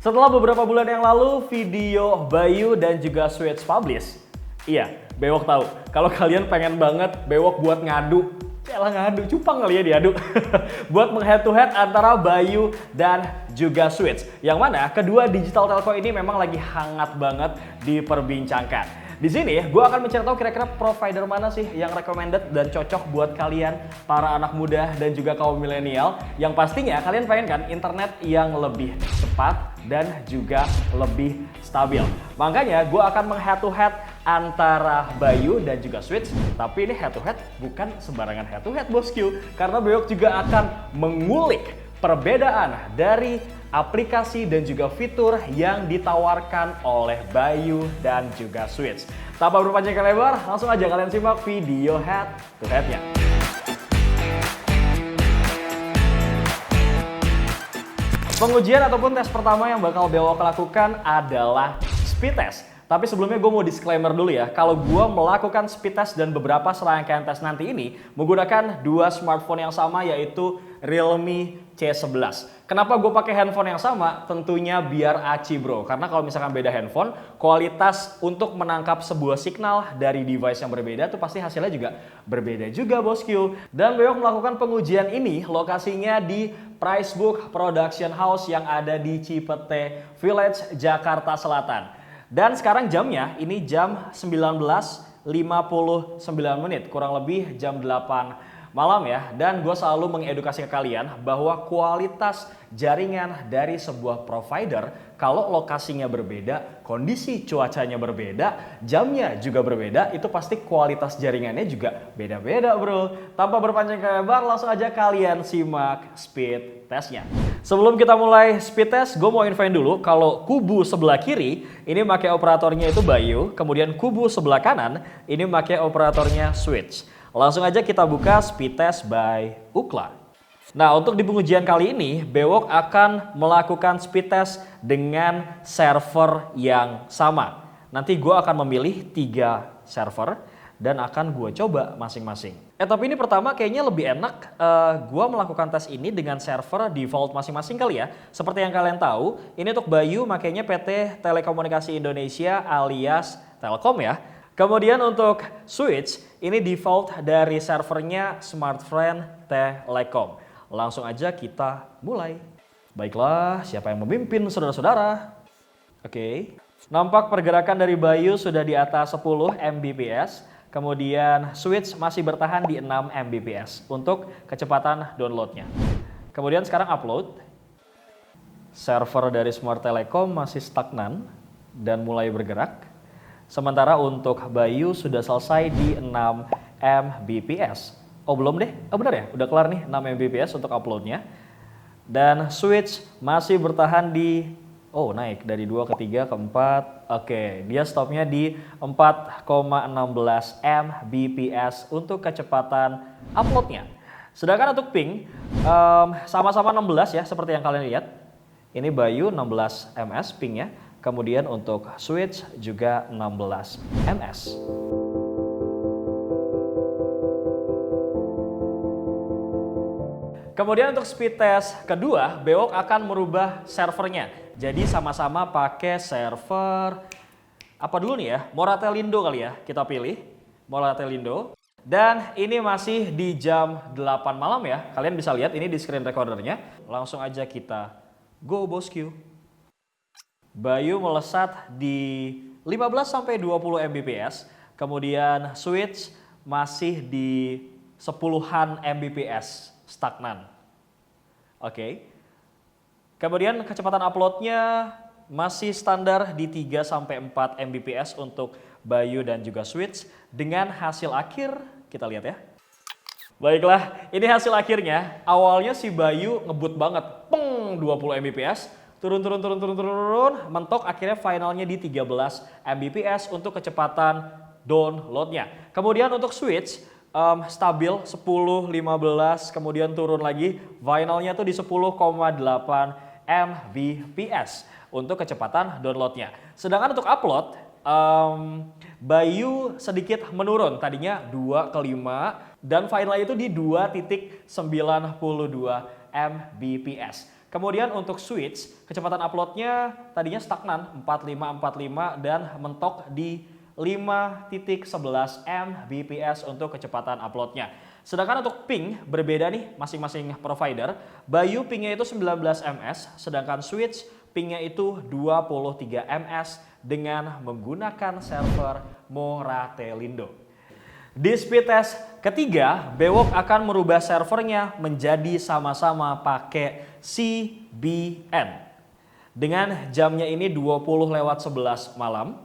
Setelah beberapa bulan yang lalu, video Bayu dan juga Switch publish. Iya, Bewok tahu. Kalau kalian pengen banget Bewok buat ngadu, yalah ngadu, cupang kali ya diadu. Buat meng-head to head antara Bayu dan juga Switch. Yang mana kedua digital telco ini memang lagi hangat banget diperbincangkan. Di sini gue akan mencari tahu kira-kira provider mana sih yang recommended dan cocok buat kalian para anak muda dan juga kaum milenial. Yang pastinya kalian pengen kan internet yang lebih cepat dan juga lebih stabil. Makanya gue akan meng-head to head antara Bayu dan juga Switch. Tapi ini head to head bukan sembarangan head to head bosku. Karena Bewok juga akan mengulik perbedaan dari aplikasi dan juga fitur yang ditawarkan oleh Bayu dan juga Switch. Tanpa berpanjang lebar, langsung aja kalian simak video head to head-nya. Pengujian ataupun tes pertama yang bakal Bewok lakukan adalah speed test. Tapi sebelumnya gue mau disclaimer dulu ya, kalau gue melakukan speed test dan beberapa serangkaian tes nanti ini menggunakan dua smartphone yang sama, yaitu Realme C11. Kenapa gue pakai handphone yang sama? Tentunya biar aci bro, karena kalau misalkan beda handphone, kualitas untuk menangkap sebuah signal dari device yang berbeda tuh pasti hasilnya juga berbeda juga bosku. Dan Bewok melakukan pengujian ini lokasinya di Pricebook Production House yang ada di Cipete Village, Jakarta Selatan. Dan sekarang jamnya ini jam 19.59 menit, kurang lebih jam 8 malam ya. Dan gue selalu mengedukasi ke kalian bahwa kualitas jaringan dari sebuah provider kalau lokasinya berbeda, kondisi cuacanya berbeda, jamnya juga berbeda, itu pasti kualitas jaringannya juga beda-beda bro. Tanpa berpanjang lebar, langsung aja kalian simak speed testnya. Sebelum kita mulai speed test, gue mau infoin dulu kalau kubu sebelah kiri ini pakai operatornya itu Bayu, kemudian kubu sebelah kanan ini pakai operatornya Switch. Langsung aja kita buka speed test by Ookla. Nah, untuk di pengujian kali ini, Bewok akan melakukan speed test dengan server yang sama. Nanti gue akan memilih 3 server dan akan gue coba masing-masing. Tapi ini pertama kayaknya lebih enak gue melakukan tes ini dengan server default masing-masing kali ya. Seperti yang kalian tahu, ini untuk Bayu makanya PT Telekomunikasi Indonesia alias Telkom ya. Kemudian untuk Switch, ini default dari servernya Smartfren Telekom. Langsung aja kita mulai. Baiklah, siapa yang memimpin saudara-saudara? Oke. Nampak pergerakan dari Bayu sudah di atas 10 Mbps. Kemudian Switch masih bertahan di 6 Mbps untuk kecepatan downloadnya. Kemudian sekarang upload. Server dari Smart Telekom masih stagnan dan mulai bergerak. Sementara untuk Bayu sudah selesai di 6 Mbps. Oh belum deh, oh benar ya, udah kelar nih 6 Mbps untuk uploadnya. Dan Switch masih bertahan di, oh naik dari 2 ke 3 ke 4. Oke, dia stopnya di 4,16 Mbps untuk kecepatan uploadnya. Sedangkan untuk ping, sama-sama 16 ya, seperti yang kalian lihat. Ini Bayu 16 ms pingnya. Kemudian untuk Switch juga 16 ms. Kemudian untuk speed test kedua, Bewok akan merubah servernya. Jadi sama-sama pakai server, apa dulu nih ya, Moratelindo kali ya, kita pilih Moratelindo. Dan ini masih di jam 8 malam ya, kalian bisa lihat ini di screen recordernya. Langsung aja kita go bosku. Bayu melesat di 15-20 Mbps, kemudian Switch masih di 10-an Mbps, stagnan. Oke. Kemudian kecepatan uploadnya masih standar di 3-4 Mbps untuk Bayu dan juga Switch. Dengan hasil akhir, kita lihat ya. Baiklah, ini hasil akhirnya. Awalnya si Bayu ngebut banget, 20 Mbps. Turun, mentok akhirnya finalnya di 13 Mbps untuk kecepatan downloadnya. Kemudian untuk Switch, stabil 10, 15, kemudian turun lagi. Finalnya tuh di 10,8 Mbps untuk kecepatan downloadnya. Sedangkan untuk upload, Bayu sedikit menurun. Tadinya 2 ke 5 dan finalnya itu di 2.92 Mbps. Kemudian untuk switch, kecepatan uploadnya tadinya stagnan 4545 dan mentok di 5.11 Mbps untuk kecepatan uploadnya. Sedangkan untuk ping berbeda nih masing-masing provider. Bayu pingnya itu 19 ms, sedangkan Switch pingnya itu 23 ms dengan menggunakan server Moratelindo. Di speed test ketiga, Bewok akan merubah servernya menjadi sama-sama pakai CBN. Dengan jamnya ini 20:11 malam.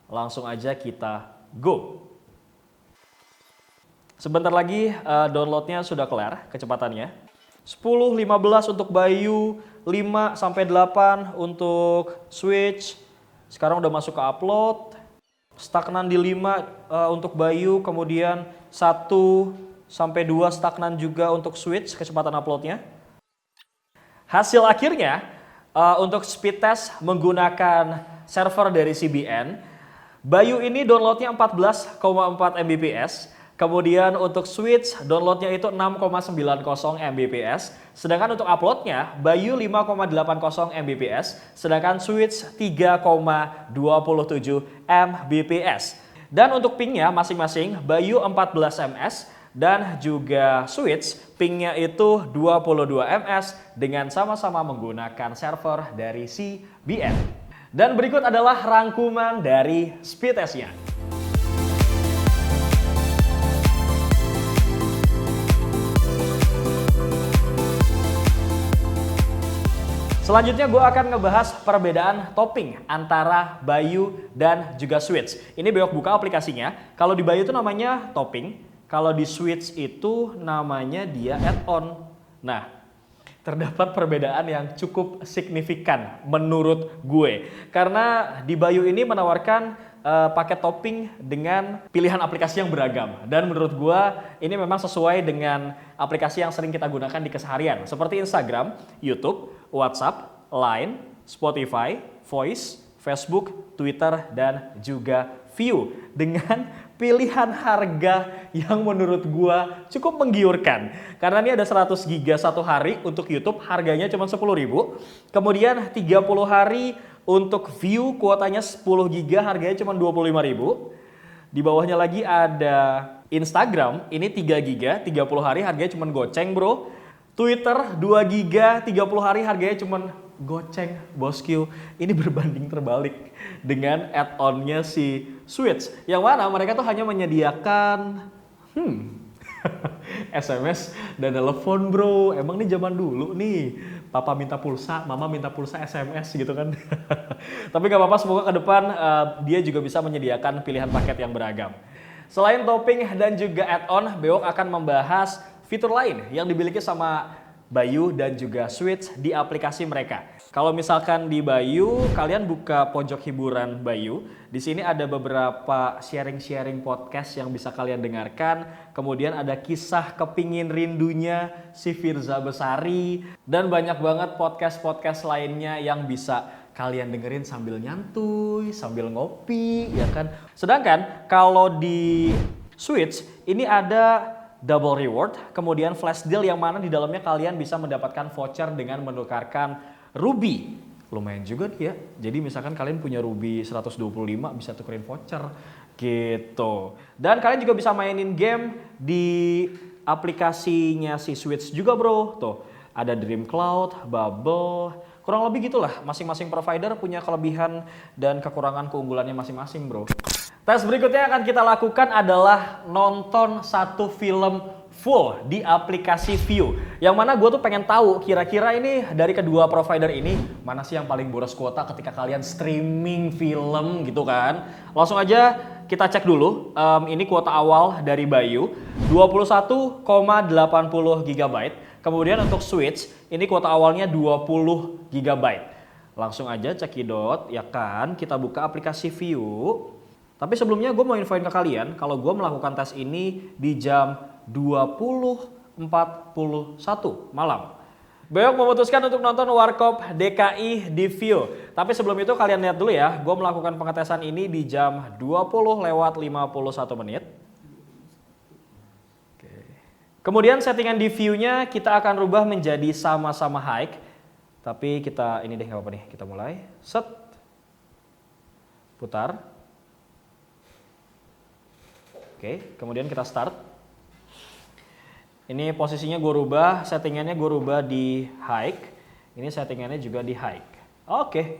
Langsung aja kita go. Sebentar lagi downloadnya sudah kelar kecepatannya. 10:15 untuk Bayu, 5-8 untuk Switch. Sekarang udah masuk ke upload. Stagnan di 5 untuk Bayu, kemudian 1-2 stagnan juga untuk Switch kecepatan uploadnya. Hasil akhirnya untuk speed test menggunakan server dari CBN, Bayu ini downloadnya 14,4 Mbps, kemudian untuk Switch downloadnya itu 6,90 Mbps, sedangkan untuk uploadnya Bayu 5,80 Mbps, sedangkan Switch 3,27 Mbps. Dan untuk pingnya masing-masing Bayu 14 ms dan juga Switch pingnya itu 22 ms dengan sama-sama menggunakan server dari CBN. Dan berikut adalah rangkuman dari speed test-nya. Selanjutnya gue akan ngebahas perbedaan topping antara Bayu dan juga Switch. Ini Bewok buka aplikasinya. Kalau di Bayu itu namanya topping, kalau di Switch itu namanya dia add-on. Nah, terdapat perbedaan yang cukup signifikan menurut gue. Karena di Bayu ini menawarkan paket topping dengan pilihan aplikasi yang beragam. Dan menurut gue ini memang sesuai dengan aplikasi yang sering kita gunakan di keseharian. Seperti Instagram, YouTube, WhatsApp, Line, Spotify, Voice, Facebook, Twitter, dan juga View. Dengan pilihan harga yang menurut gua cukup menggiurkan. Karena ini ada 100 GB satu hari untuk YouTube, harganya cuma 10.000. Kemudian 30 hari untuk View, kuotanya 10 GB, harganya cuma 25.000. Di bawahnya lagi ada Instagram, ini 3 GB, 30 hari harganya cuma goceng bro. Twitter 2 GB, 30 hari harganya cuma goceng bosku. Ini berbanding terbalik dengan add-onnya si Switch, yang mana mereka tuh hanya menyediakan SMS dan telepon bro. Emang nih zaman dulu nih, papa minta pulsa, mama minta pulsa SMS gitu kan. Tapi gak apa-apa, semoga ke depan dia juga bisa menyediakan pilihan paket yang beragam. Selain topping dan juga add-on, Bewok akan membahas fitur lain yang dimiliki sama Bayu dan juga Switch di aplikasi mereka. Kalau misalkan di Bayu, kalian buka pojok hiburan Bayu. Di sini ada beberapa sharing-sharing podcast yang bisa kalian dengarkan. Kemudian ada kisah kepingin rindunya si Firza Besari. Dan banyak banget podcast-podcast lainnya yang bisa kalian dengerin sambil nyantuy, sambil ngopi, ya kan. Sedangkan kalau di Switch, ini ada double reward, kemudian flash deal yang mana di dalamnya kalian bisa mendapatkan voucher dengan menukarkan Ruby. Lumayan juga nih ya. Jadi misalkan kalian punya Ruby 125 bisa tukerin voucher gitu. Dan kalian juga bisa mainin game di aplikasinya si Switch juga bro. Tuh ada Dream Cloud, Bubble, kurang lebih gitulah. Masing-masing provider punya kelebihan dan kekurangan keunggulannya masing-masing bro. Tes berikutnya yang akan kita lakukan adalah nonton satu film full di aplikasi View. Yang mana gue tuh pengen tahu kira-kira ini dari kedua provider ini mana sih yang paling boros kuota ketika kalian streaming film gitu kan. Langsung aja kita cek dulu. Ini kuota awal dari Bayu 21,80 GB. Kemudian untuk Switch ini kuota awalnya 20 GB. Langsung aja cekidot ya kan, kita buka aplikasi View. Tapi sebelumnya gue mau infoin ke kalian kalau gue melakukan tes ini di jam 20.41 malam. Bewok memutuskan untuk nonton Warkop DKI di View. Tapi sebelum itu kalian lihat dulu ya, gue melakukan pengetesan ini di jam 20:51. Kemudian settingan di View-nya kita akan rubah menjadi sama-sama high Tapi kita ini deh nggak apa-apa nih, kita mulai. Set. Putar. Oke, kemudian kita start. Ini posisinya gue rubah, settingannya gue rubah di high. Ini settingannya juga di high. Oke.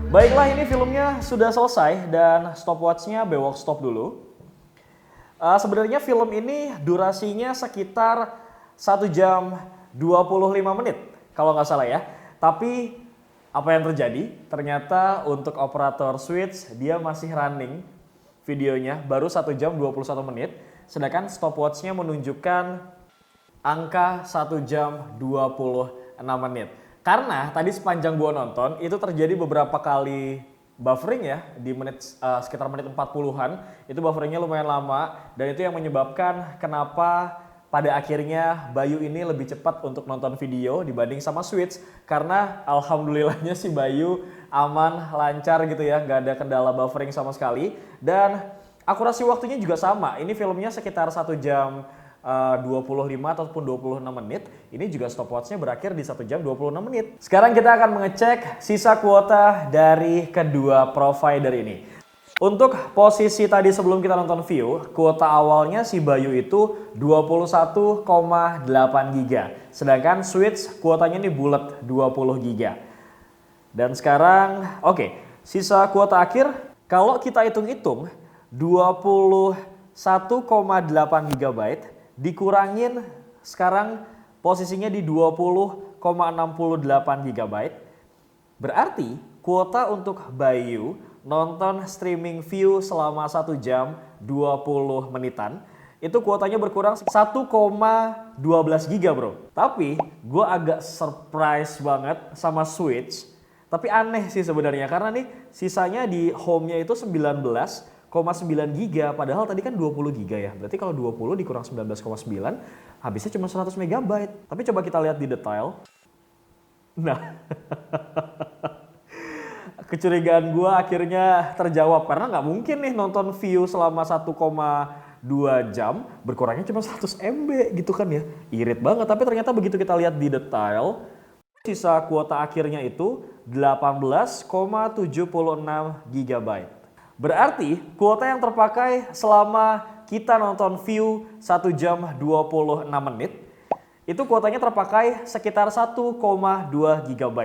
Baiklah, ini filmnya sudah selesai dan stopwatchnya bewok stop dulu. Sebenarnya film ini durasinya sekitar 1 jam 25 menit kalau nggak salah ya. Tapi apa yang terjadi? Ternyata untuk operator Switch dia masih running videonya baru 1 jam 21 menit. Sedangkan stopwatchnya menunjukkan angka 1 jam 26 menit. Karena tadi sepanjang gua nonton itu terjadi beberapa kali buffering ya di sekitar menit 40-an. Itu bufferingnya lumayan lama dan itu yang menyebabkan kenapa pada akhirnya Bayu ini lebih cepat untuk nonton video dibanding sama Switch. Karena alhamdulillahnya si Bayu aman, lancar gitu ya, nggak ada kendala buffering sama sekali. Dan akurasi waktunya juga sama, ini filmnya sekitar 1 jam 25 ataupun 26 menit. Ini juga stopwatchnya berakhir di 1 jam 26 menit. Sekarang kita akan mengecek sisa kuota dari kedua provider ini. Untuk posisi tadi sebelum kita nonton view, kuota awalnya si Bayu itu 21,8 GB. Sedangkan Switch kuotanya ini bulat 20 GB. Dan sekarang, sisa kuota akhir kalau kita hitung-hitung 21,8 GB dikurangin sekarang posisinya di 20,68 GB. Berarti kuota untuk Bayu nonton streaming view selama 1 jam 20 menitan itu kuotanya berkurang 1,12 GB bro. Tapi gue agak surprise banget sama Switch. Tapi aneh sih sebenarnya karena nih sisanya di home-nya itu 19,9 GB, padahal tadi kan 20 GB ya. Berarti kalau 20 dikurang 19,9 habisnya cuma 100 MB. Tapi coba kita lihat di detail. Nah, kecurigaan gue akhirnya terjawab karena nggak mungkin nih nonton view selama 1,2 jam berkurangnya cuma 100 MB gitu kan ya. Irit banget, tapi ternyata begitu kita lihat di detail sisa kuota akhirnya itu 18,76 GB. Berarti kuota yang terpakai selama kita nonton view 1 jam 26 menit itu kuotanya terpakai sekitar 1,2 GB.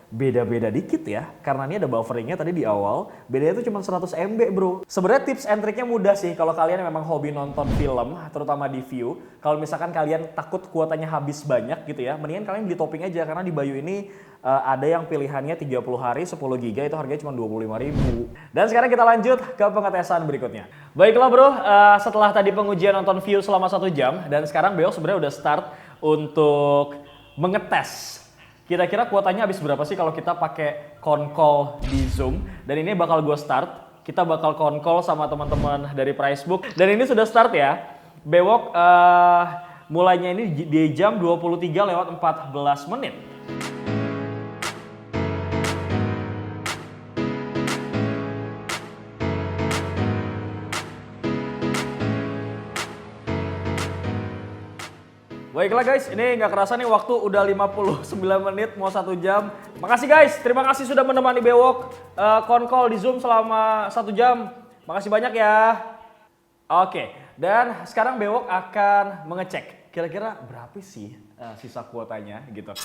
Beda-beda dikit ya, karena ini ada bufferingnya tadi di awal, bedanya itu cuma 100 MB bro. Sebenarnya tips and triknya mudah sih kalau kalian memang hobi nonton film, terutama di view. Kalau misalkan kalian takut kuotanya habis banyak gitu ya, mendingan kalian beli topping aja karena di Bayu ini ada yang pilihannya 30 hari 10 GB itu harganya cuma 25.000. Dan sekarang kita lanjut ke pengetesan berikutnya. Baiklah bro, setelah tadi pengujian nonton view selama 1 jam dan sekarang Beo sebenarnya udah start untuk mengetes. Kira-kira kuotanya habis berapa sih kalau kita pakai call di Zoom? Dan ini bakal gue start. Kita bakal call sama teman-teman dari Pricebook. Dan ini sudah start ya. Bewok mulainya ini di jam 23:14 menit. Baiklah guys, ini nggak kerasa nih waktu udah 59 menit mau 1 jam. Makasih guys, terima kasih sudah menemani Bewok call di Zoom selama 1 jam. Makasih banyak ya. Oke, dan sekarang Bewok akan mengecek kira-kira berapa sih sisa kuotanya gitu.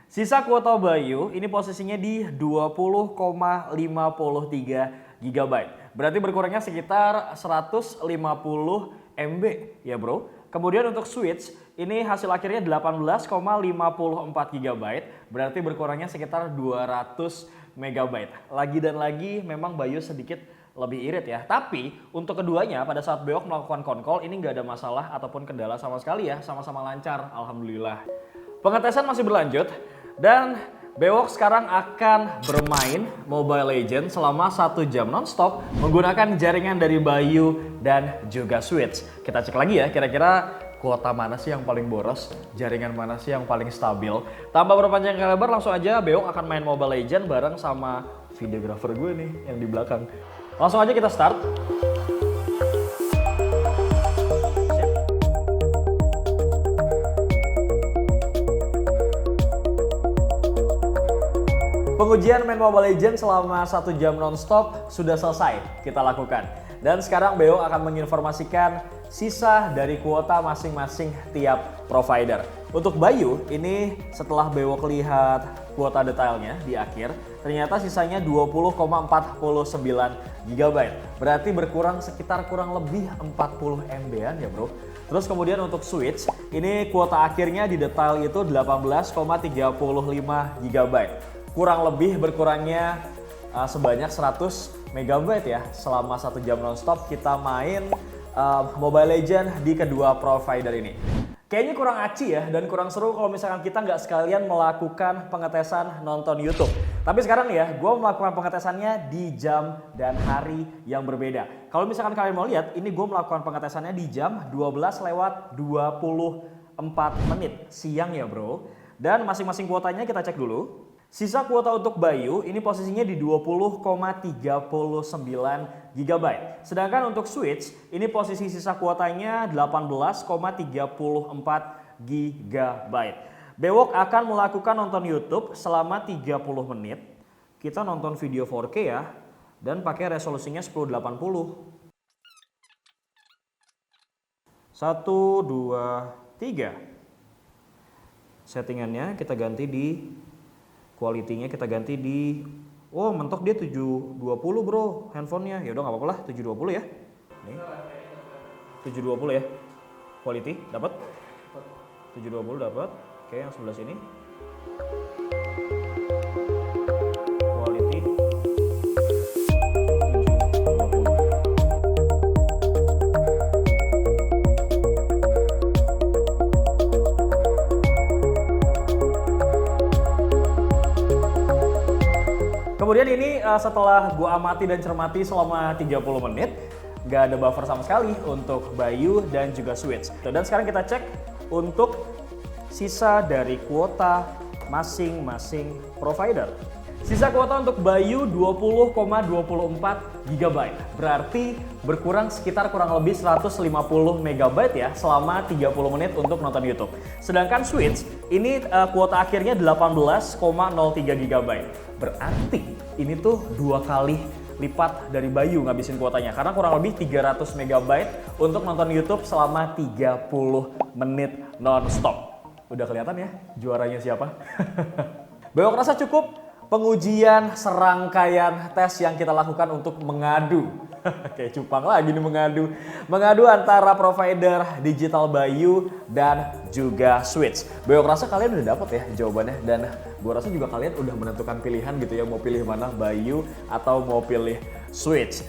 Sisa kuota Bayu ini posisinya di 20,53 GB. Berarti berkurangnya sekitar 150 MB ya bro. Kemudian untuk Switch ini hasil akhirnya 18,54 GB. Berarti berkurangnya sekitar 200 MB. Lagi dan lagi memang Bayu sedikit lebih irit ya. Tapi untuk keduanya pada saat Bewok melakukan call ini nggak ada masalah ataupun kendala sama sekali ya. Sama-sama lancar, alhamdulillah. Pengetesan masih berlanjut dan Bewok sekarang akan bermain Mobile Legends selama 1 jam nonstop menggunakan jaringan dari Bayu dan juga Switch. Kita cek lagi ya kira-kira kuota mana sih yang paling boros, jaringan mana sih yang paling stabil. Tanpa berpanjang lebar, langsung aja Beok akan main Mobile Legends bareng sama videographer gue nih yang di belakang. Langsung aja kita start. Pengujian main Mobile Legends selama 1 jam nonstop sudah selesai kita lakukan. Dan sekarang Beok akan menginformasikan sisa dari kuota masing-masing tiap provider. Untuk Bayu, ini setelah Beok lihat kuota detailnya di akhir, ternyata sisanya 20,49 GB. Berarti berkurang sekitar kurang lebih 40 MB-an ya bro. Terus kemudian untuk Switch, ini kuota akhirnya di detail itu 18,35 GB. Kurang lebih berkurangnya sebanyak 100 MB ya selama 1 jam nonstop kita main Mobile Legends di kedua provider ini. Kayaknya kurang aci ya dan kurang seru kalau misalkan kita nggak sekalian melakukan pengetesan nonton YouTube. Tapi sekarang nih ya, gue melakukan pengetesannya di jam dan hari yang berbeda. Kalau misalkan kalian mau lihat, ini gue melakukan pengetesannya di jam 12:24 siang ya bro. Dan masing-masing kuotanya kita cek dulu. Sisa kuota untuk Bayu ini posisinya di 20,39 GB. Sedangkan untuk Switch ini posisi sisa kuotanya 18,34 GB. Bewok akan melakukan nonton YouTube selama 30 menit. Kita nonton video 4K ya dan pakai resolusinya 1080. 1, 2, 3. Settingannya kita ganti di quality-nya kita ganti di mentok dia 720 bro handphonenya. Ya udah nggak apa-apa lah 720 ya. Nih. 720 ya. Quality dapat? 720 dapat. Oke, yang sebelah sini. Quality 720. Kemudian ini setelah gua amati dan cermati selama 30 menit, gak ada buffer sama sekali untuk Bayu dan juga Switch. Dan sekarang kita cek untuk sisa dari kuota masing-masing provider. Sisa kuota untuk Bayu 20,24 GB. Berarti berkurang sekitar kurang lebih 150 MB ya selama 30 menit untuk nonton YouTube. Sedangkan Switch ini kuota akhirnya 18,03 GB. Berarti ini tuh 2 kali lipat dari Bayu ngabisin kuotanya karena kurang lebih 300 MB untuk nonton YouTube selama 30 menit non-stop. Udah kelihatan ya juaranya siapa? Bewok rasa cukup pengujian serangkaian tes yang kita lakukan untuk mengadu. Kayak cupang lagi nih mengadu antara provider digital Bayu dan juga Switch. Bewok rasa kalian udah dapet ya jawabannya dan gue rasa juga kalian udah menentukan pilihan gitu ya mau pilih mana Bayu atau mau pilih Switch.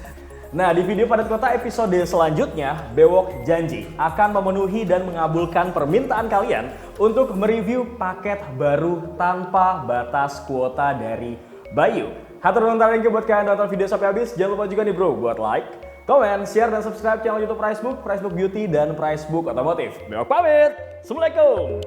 Nah di video Padat Kota episode selanjutnya Bewok janji akan memenuhi dan mengabulkan permintaan kalian untuk mereview paket baru tanpa batas kuota dari Bayu. Hatur nuhun thank you buat kalian nonton video sampai habis. Jangan lupa juga nih bro buat like, comment, share, dan subscribe channel YouTube Pricebook, Pricebook Beauty, dan Pricebook Otomotif. Bewok pamit. Assalamualaikum.